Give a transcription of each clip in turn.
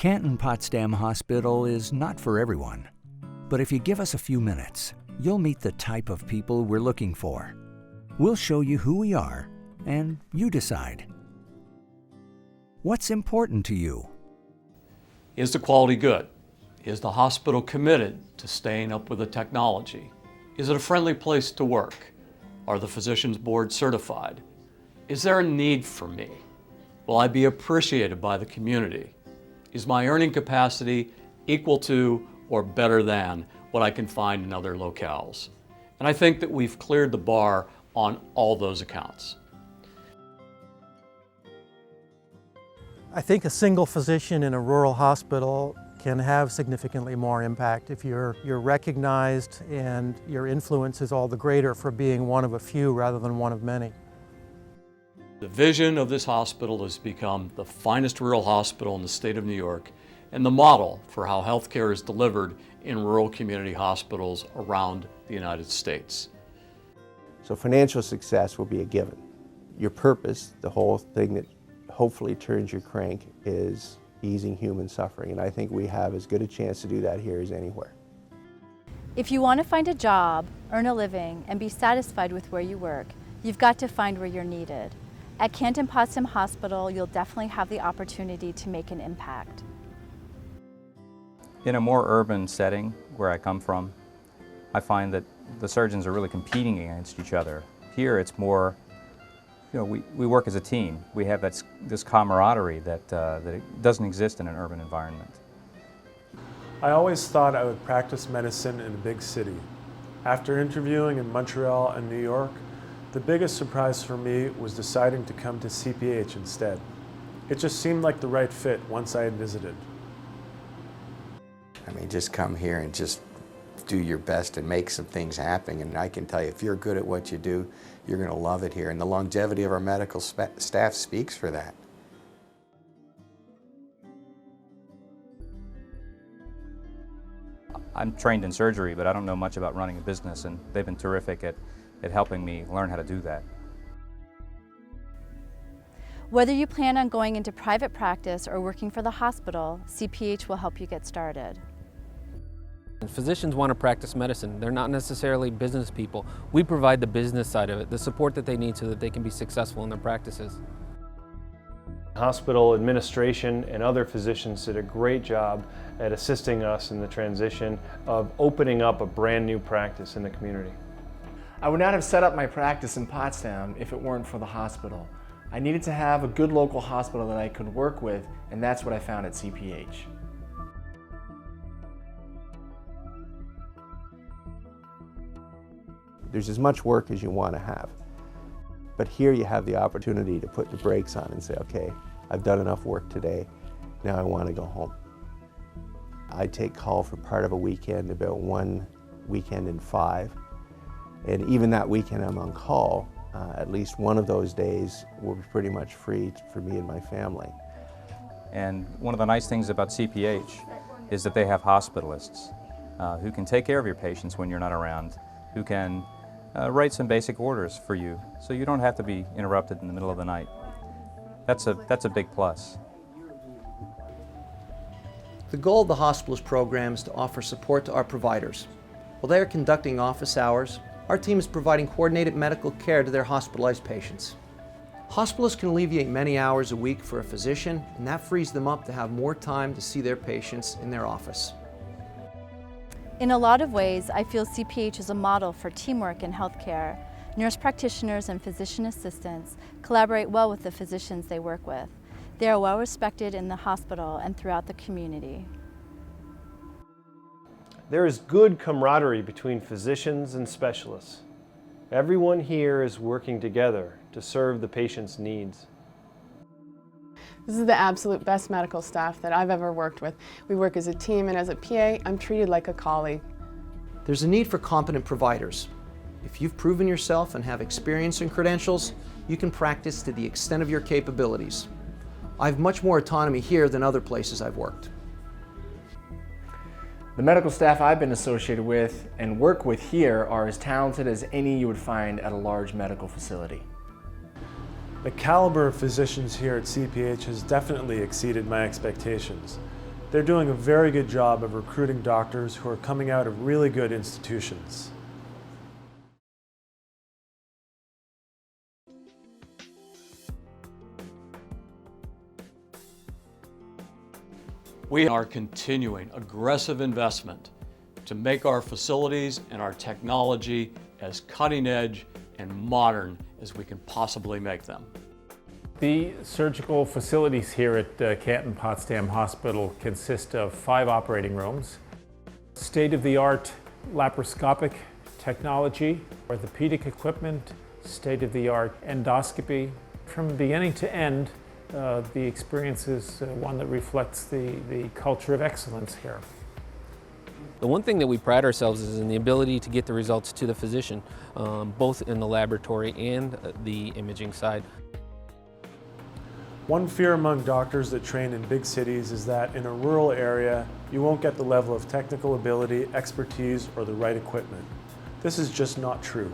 Canton-Potsdam Hospital is not for everyone, but if you give us a few minutes, you'll meet the type of people we're looking for. We'll show you who we are, and you decide. What's important to you? Is the quality good? Is the hospital committed to staying up with the technology? Is it a friendly place to work? Are the physicians board certified? Is there a need for me? Will I be appreciated by the community? Is my earning capacity equal to or better than what I can find in other locales? And I think that we've cleared the bar on all those accounts. I think a single physician in a rural hospital can have significantly more impact if you're recognized and your influence is all the greater for being one of a few rather than one of many. The vision of this hospital has become the finest rural hospital in the state of New York and the model for how healthcare is delivered in rural community hospitals around the United States. So financial success will be a given. Your purpose, the whole thing that hopefully turns your crank, is easing human suffering, and I think we have as good a chance to do that here as anywhere. If you want to find a job, earn a living, and be satisfied with where you work, you've got to find where you're needed. At Canton-Potsdam Hospital, you'll definitely have the opportunity to make an impact. In a more urban setting, where I come from, I find that the surgeons are really competing against each other. Here it's more, we work as a team. We have this camaraderie that it doesn't exist in an urban environment. I always thought I would practice medicine in a big city. After interviewing in Montreal and New York, the biggest surprise for me was deciding to come to CPH instead. It just seemed like the right fit once I had visited. I mean, just come here and just do your best and make some things happen. And I can tell you, if you're good at what you do, you're going to love it here. And the longevity of our medical staff speaks for that. I'm trained in surgery, but I don't know much about running a business, and they've been terrific at helping me learn how to do that. Whether you plan on going into private practice or working for the hospital, CPH will help you get started. Physicians want to practice medicine. They're not necessarily business people. We provide the business side of it, the support that they need so that they can be successful in their practices. Hospital administration and other physicians did a great job at assisting us in the transition of opening up a brand new practice in the community. I would not have set up my practice in Potsdam if it weren't for the hospital. I needed to have a good local hospital that I could work with, and that's what I found at CPH. There's as much work as you want to have. But here you have the opportunity to put the brakes on and say, okay, I've done enough work today, now I want to go home. I take call for part of a weekend, about one weekend in 5. And even that weekend I'm on call, at least one of those days will be pretty much free for me and my family. And one of the nice things about CPH is that they have hospitalists who can take care of your patients when you're not around, who can write some basic orders for you so you don't have to be interrupted in the middle of the night. That's a big plus. The goal of the hospitalist program is to offer support to our providers. While they are conducting office hours, our team is providing coordinated medical care to their hospitalized patients. Hospitalists can alleviate many hours a week for a physician, and that frees them up to have more time to see their patients in their office. In a lot of ways, I feel CPH is a model for teamwork in healthcare. Nurse practitioners and physician assistants collaborate well with the physicians they work with. They are well respected in the hospital and throughout the community. There is good camaraderie between physicians and specialists. Everyone here is working together to serve the patient's needs. This is the absolute best medical staff that I've ever worked with. We work as a team, and as a PA, I'm treated like a colleague. There's a need for competent providers. If you've proven yourself and have experience and credentials, you can practice to the extent of your capabilities. I have much more autonomy here than other places I've worked. The medical staff I've been associated with and work with here are as talented as any you would find at a large medical facility. The caliber of physicians here at CPH has definitely exceeded my expectations. They're doing a very good job of recruiting doctors who are coming out of really good institutions. We are continuing aggressive investment to make our facilities and our technology as cutting edge and modern as we can possibly make them. The surgical facilities here at Canton-Potsdam Hospital consist of 5 operating rooms, state-of-the-art laparoscopic technology, orthopedic equipment, state-of-the-art endoscopy. From beginning to end, the experience is one that reflects the culture of excellence here. The one thing that we pride ourselves is in the ability to get the results to the physician, both in the laboratory and the imaging side. One fear among doctors that train in big cities is that in a rural area, you won't get the level of technical ability, expertise, or the right equipment. This is just not true.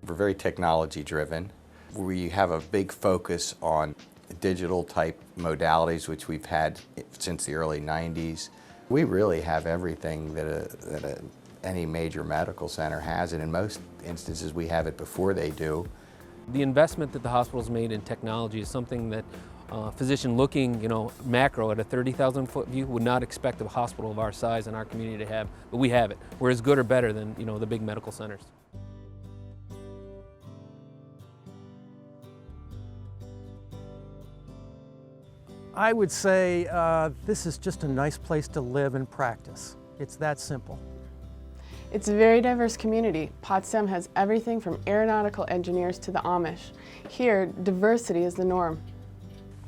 We're very technology driven. We have a big focus on digital type modalities, which we've had since the early 90s. We really have everything that any major medical center has, and in most instances we have it before they do. The investment that the hospital's made in technology is something that a physician looking, macro at a 30,000-foot view would not expect a hospital of our size in our community to have, but we have it. We're as good or better than, the big medical centers. I would say this is just a nice place to live and practice. It's that simple. It's a very diverse community. Potsdam has everything from aeronautical engineers to the Amish. Here, diversity is the norm.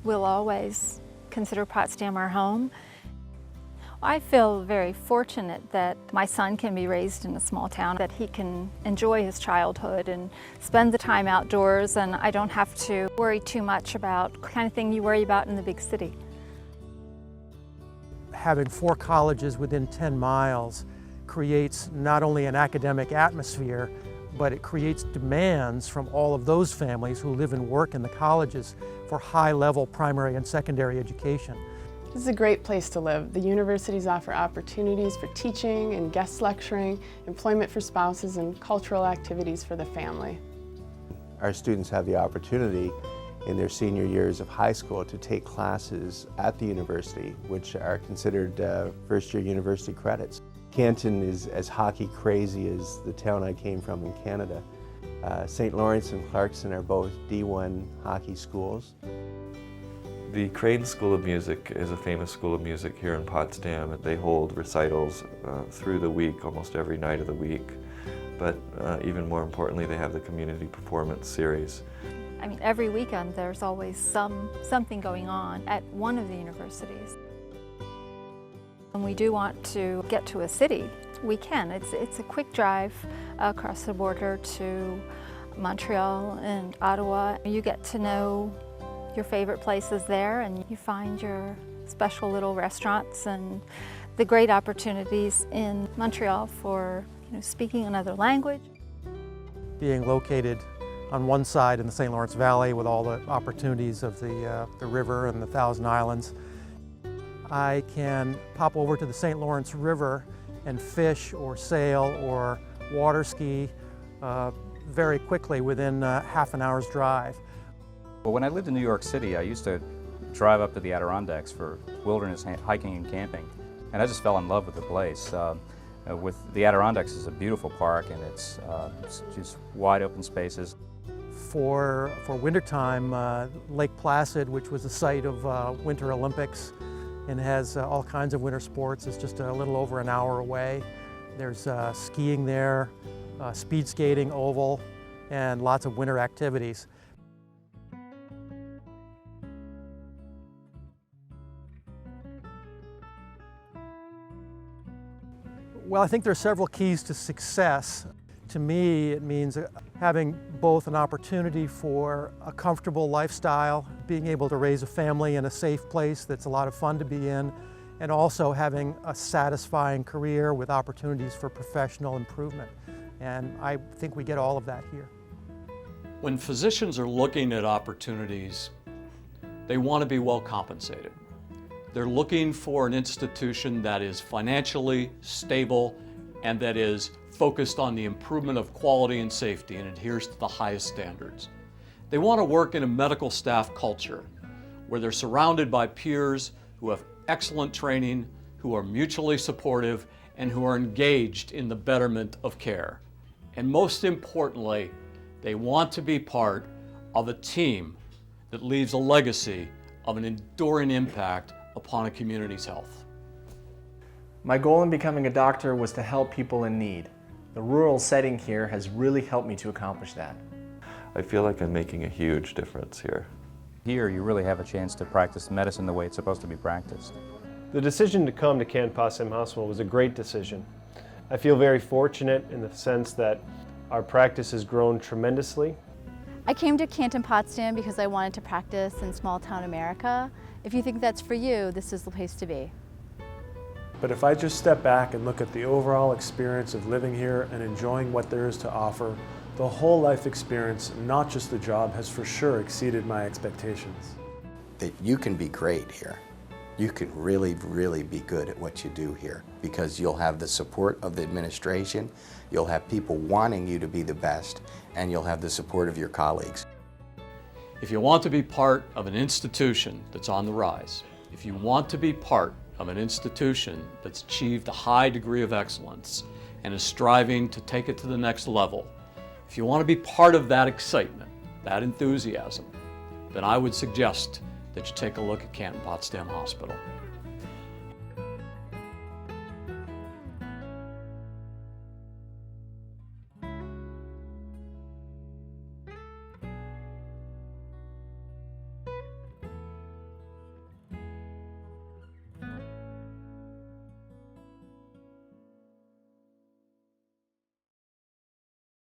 We'll always consider Potsdam our home. I feel very fortunate that my son can be raised in a small town, that he can enjoy his childhood and spend the time outdoors, and I don't have to worry too much about the kind of thing you worry about in the big city. Having 4 colleges within 10 miles creates not only an academic atmosphere, but it creates demands from all of those families who live and work in the colleges for high-level primary and secondary education. This is a great place to live. The universities offer opportunities for teaching and guest lecturing, employment for spouses, and cultural activities for the family. Our students have the opportunity in their senior years of high school to take classes at the university, which are considered first-year university credits. Canton is as hockey crazy as the town I came from in Canada. St. Lawrence and Clarkson are both D1 hockey schools. The Creighton School of Music is a famous school of music here in Potsdam. They hold recitals through the week, almost every night of the week. But even more importantly, they have the community performance series. I mean, every weekend there's always something going on at one of the universities. When we do want to get to a city, we can. It's a quick drive across the border to Montreal and Ottawa. You get to know your favorite places there, and you find your special little restaurants and the great opportunities in Montreal for speaking another language. Being located on one side in the St. Lawrence Valley with all the opportunities of the river and the Thousand Islands, I can pop over to the St. Lawrence River and fish or sail or water ski very quickly within half an hour's drive. Well, when I lived in New York City, I used to drive up to the Adirondacks for wilderness hiking and camping, and I just fell in love with the place. With the Adirondacks, it's a beautiful park, and it's just wide open spaces. For wintertime, Lake Placid, which was the site of Winter Olympics and has all kinds of winter sports, is just a little over an hour away. There's skiing there, speed skating, oval, and lots of winter activities. Well, I think there are several keys to success. To me, it means having both an opportunity for a comfortable lifestyle, being able to raise a family in a safe place that's a lot of fun to be in, and also having a satisfying career with opportunities for professional improvement. And I think we get all of that here. When physicians are looking at opportunities, they want to be well compensated. They're looking for an institution that is financially stable and that is focused on the improvement of quality and safety and adheres to the highest standards. They want to work in a medical staff culture where they're surrounded by peers who have excellent training, who are mutually supportive, and who are engaged in the betterment of care. And most importantly, they want to be part of a team that leaves a legacy of an enduring impact upon a community's health. My goal in becoming a doctor was to help people in need. The rural setting here has really helped me to accomplish that. I feel like I'm making a huge difference here. Here you really have a chance to practice medicine the way it's supposed to be practiced. The decision to come to Canton-Potsdam Hospital was a great decision. I feel very fortunate in the sense that our practice has grown tremendously. I came to Canton-Potsdam because I wanted to practice in small-town America. If you think that's for you, this is the place to be. But if I just step back and look at the overall experience of living here and enjoying what there is to offer, the whole life experience, not just the job, has for sure exceeded my expectations. That you can be great here. You can really, really be good at what you do here because you'll have the support of the administration, you'll have people wanting you to be the best, and you'll have the support of your colleagues. If you want to be part of an institution that's on the rise, if you want to be part of an institution that's achieved a high degree of excellence and is striving to take it to the next level, if you want to be part of that excitement, that enthusiasm, then I would suggest that you take a look at Canton-Potsdam Hospital.